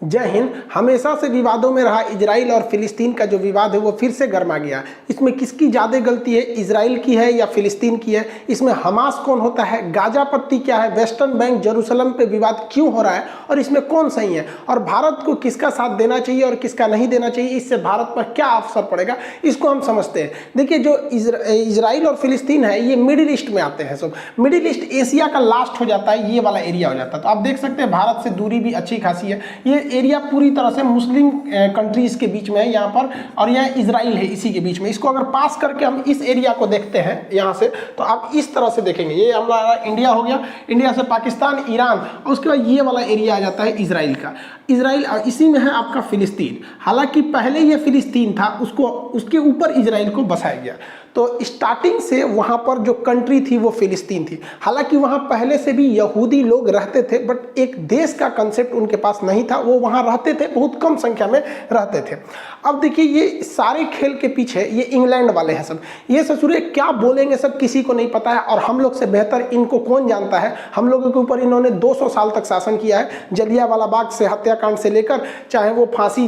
जय हिंद। हमेशा से विवादों में रहा इजराइल और फिलिस्तीन का जो विवाद है वो फिर से गर्मा गया। इसमें किसकी ज़्यादा गलती है, इजराइल की है या फिलिस्तीन की है? इसमें हमास कौन होता है, गाजा पट्टी क्या है, वेस्टर्न बैंक जेरूसलम पे विवाद क्यों हो रहा है और इसमें कौन सही है, और भारत को किसका साथ देना चाहिए और किसका नहीं देना चाहिए, इससे भारत पर क्या असर पड़ेगा, इसको हम समझते हैं। देखिए, जो इजराइल और फिलिस्तीन है ये मिडिल ईस्ट में आते हैं। सब मिडिल ईस्ट एशिया का लास्ट हो जाता है, ये वाला एरिया हो जाता है। तो आप देख सकते हैं भारत से दूरी भी अच्छी खासी है। ये एरिया पूरी तरह से मुस्लिम कंट्रीज के बीच में है यहाँ पर, और यहाँ इजराइल है इसी के बीच में। इसको अगर पास करके हम इस एरिया को देखते हैं यहाँ से, तो आप इस तरह से देखेंगे, ये हमारा इंडिया हो गया, इंडिया से पाकिस्तान, ईरान, और उसके बाद ये वाला एरिया आ जाता है इजराइल का। इजराइल इसी में है आपका फिलिस्तीन। हालांकि पहले ये फिलिस्तीन था, उसको उसके ऊपर इजराइल को बसाया गया। तो स्टार्टिंग से वहाँ पर जो कंट्री थी वो फिलिस्तीन थी। हालांकि वहाँ पहले से भी यहूदी लोग रहते थे, बट एक देश का कंसेप्ट उनके पास नहीं था। वो वहाँ रहते थे, बहुत कम संख्या में रहते थे। अब देखिए, ये सारे खेल के पीछे ये इंग्लैंड वाले हैं सब। ये ससुरे क्या बोलेंगे सब किसी को नहीं पता है, और हम लोग से बेहतर इनको कौन जानता है। हम लोगों के ऊपर इन्होंने 200 साल तक शासन किया है। जलियांवाला बाग से हत्याकांड से लेकर, चाहे वो फांसी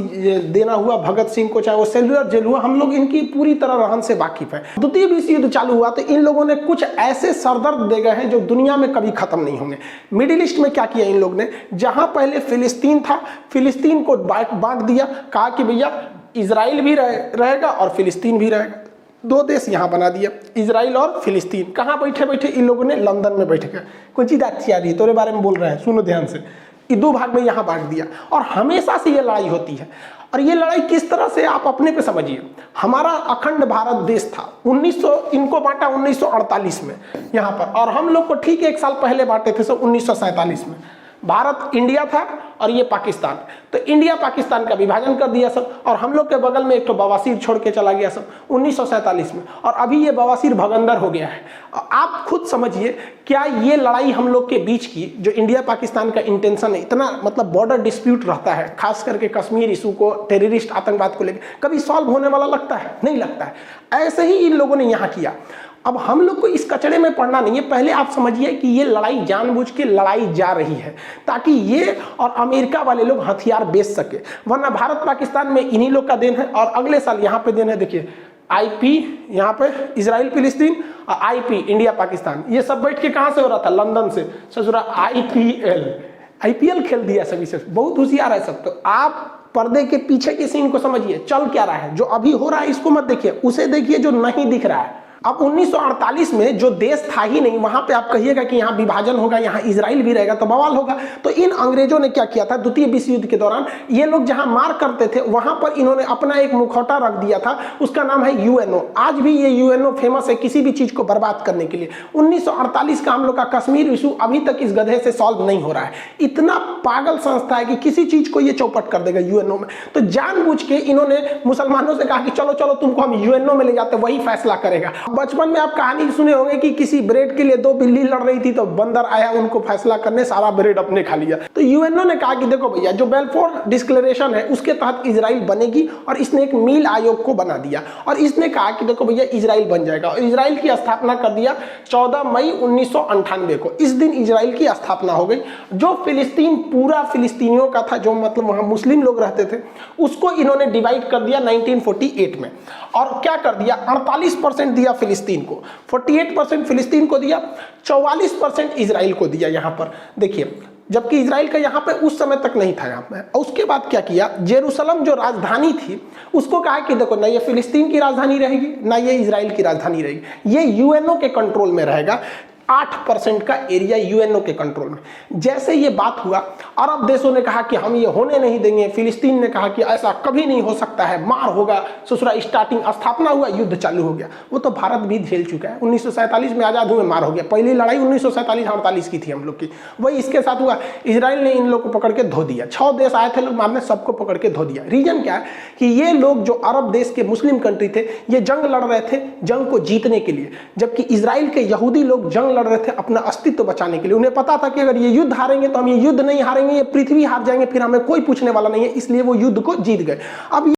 देना हुआ भगत सिंह को, चाहे वो सेलुलर जेल हुआ, हम लोग इनकी पूरी तरह रहन से वाकिफ है। द्वितीय विश्व युद्ध चालू हुआ तो इन लोगों ने कुछ ऐसे सरदर्द दे गए हैं जो दुनिया में कभी खत्म नहीं होंगे। मिडिल ईस्ट में क्या किया इन लोग ने, जहां पहले फिलिस्तीन था, फिलिस्तीन को बांट दिया। कहा कि भैया इजराइल भी रहेगा और फिलिस्तीन भी रहेगा। दो देश यहाँ बना दिया, इजराइल और फिलिस्तीन। कहाँ बैठे बैठे इन लोगों ने, लंदन में बैठ के। कोई चीज अच्छी आ रही है, तेरे बारे में बोल रहे हैं, सुनो ध्यान से। ये दो भाग में यहाँ बांट दिया, और हमेशा से ये लड़ाई होती है। और ये लड़ाई किस तरह से, आप अपने पे समझिए। हमारा अखंड भारत देश था, 1900 इनको बांटा 1948 में यहाँ पर, और हम लोग को ठीक 1 साल पहले बांटे थे, सब 1947 में। भारत इंडिया था और ये पाकिस्तान। तो इंडिया पाकिस्तान का विभाजन कर दिया सब, और हम लोग के बगल में एक तो बवासीर छोड़ के चला गया सब 1947 में, और अभी ये बवासीर भगंदर हो गया है। आप खुद समझिए, क्या ये लड़ाई हम लोग के बीच की, जो इंडिया पाकिस्तान का इंटेंशन है, इतना मतलब बॉर्डर डिस्प्यूट रहता है, खास करके कश्मीर इशू को, टेररिस्ट आतंकवाद को लेकर, कभी सॉल्व होने वाला लगता है? नहीं लगता है। ऐसे ही इन लोगों ने यहाँ किया। अब हम लोग को इस कचड़े में पड़ना नहीं है। पहले आप समझिए कि ये लड़ाई जानबूझ के लड़ाई जा रही है, ताकि ये और अमेरिका वाले लोग हथियार बेच सके। वरना भारत पाकिस्तान में इन्हीं लोग का देन है, और अगले साल यहाँ पे देन है। देखिए, आईपी यहाँ पे इजराइल फिलिस्तीन, और आईपी इंडिया पाकिस्तान। ये सब बैठ के कहाँ से हो रहा था, लंदन से। ससुरा आईपीएल खेल दिया सभी से। बहुत होशियार है सब। तो आप पर्दे के पीछे के सीन को समझिए, चल क्या रहा है। जो अभी हो रहा है इसको मत देखिए, उसे देखिए जो नहीं दिख रहा है। अब 1948 में जो देश था ही नहीं, वहां पे आप कहिएगा कि यहाँ विभाजन होगा, यहाँ इजराइल भी रहेगा, तो बवाल होगा। तो इन अंग्रेजों ने क्या किया था, द्वितीय विश्व युद्ध के दौरान ये लोग जहां मार करते थे, वहां पर इन्होंने अपना एक मुखौटा रख दिया था। उसका नाम है यूएनओ। आज भी ये यूएनओ फेमस है किसी भी चीज को बर्बाद करने के लिए। 1948 का हम लोग का कश्मीर इशू अभी तक इस गधे से सॉल्व नहीं हो रहा है। इतना पागल संस्था है कि किसी चीज को ये चौपट कर देगा यूएनओ में। तो जानबूझ के इन्होंने मुसलमानों से कहा कि चलो चलो तुमको हम यूएनओ में ले जाते, वही फैसला करेगा। बचपन में आप कहानी सुने होंगे कि किसी ब्रेड के लिए 2 बिल्ली लड़ रही थी, तो बंदर आया उनको फैसला करने, सारा ब्रेड अपने खा लिया। तो यूएनओ ने कहा कि देखो भैया, जो बेल्फोर डिक्लेरेशन है उसके तहत इजराइल बनेगी, और इसने एक मील आयोग को बना दिया, और इसने कहा कि देखो भैया इजराइल बन जाएगा। और इजराइल की स्थापना कर दिया 14 मई 1998 को। इस दिन इजराइल की स्थापना हो गई। जो फिलिस्तीन पूरा फिलिस्तीनियों का था, जो मतलब वहां मुस्लिम लोग रहते थे, उसको इन्होंने डिवाइड कर दिया 1948 में। और क्या कर दिया, 48% दिया फिलिस्तीन को, 48% फिलिस्तीन को दिया, 44% इजराइल को दिया। यहां पर देखिए, जबकि इजराइल का यहाँ पे उस समय तक नहीं था यहाँ पे। और उसके बाद क्या किया, जेरूसलम जो राजधानी थी उसको कहा कि देखो, ना ये फिलिस्तीन की राजधानी रहेगी, ना ये इजराइल की राजधानी रहेगी, ये यूएनओ के कंट्रोल में रहेगा। 8% का एरिया यूएनओ के कंट्रोल में। जैसे ये बात हुआ, अरब देशों ने कहा कि हम ये होने नहीं देंगे। फिलिस्तीन ने कहा कि ऐसा कभी नहीं हो सकता है, मार होगा। ससुरा स्टार्टिंग स्थापना हुआ, युद्ध चालू हो गया। वो तो भारत भी झेल चुका है। 1947 में आजाद हुए, मार हो गया। पहली लड़ाई 1947-48 की थी हम लोग की, वही इसके साथ हुआ। इजराइल ने इन लोग को पकड़ के धो दिया। 6 देश आए थे लोग मारने, सबको पकड़ के धो दिया। रीजन क्या है कि ये लोग जो अरब देश के मुस्लिम कंट्री थे, ये जंग लड़ रहे थे जंग को जीतने के लिए, जबकि इजराइल के यहूदी लोग जंग लड़ रहे थे अपना अस्तित्व बचाने के लिए। उन्हें पता था कि अगर ये युद्ध हारेंगे तो हम ये युद्ध नहीं हारेंगे, ये पृथ्वी हार जाएंगे, फिर हमें कोई पूछने वाला नहीं है। इसलिए वो युद्ध को जीत गए। अब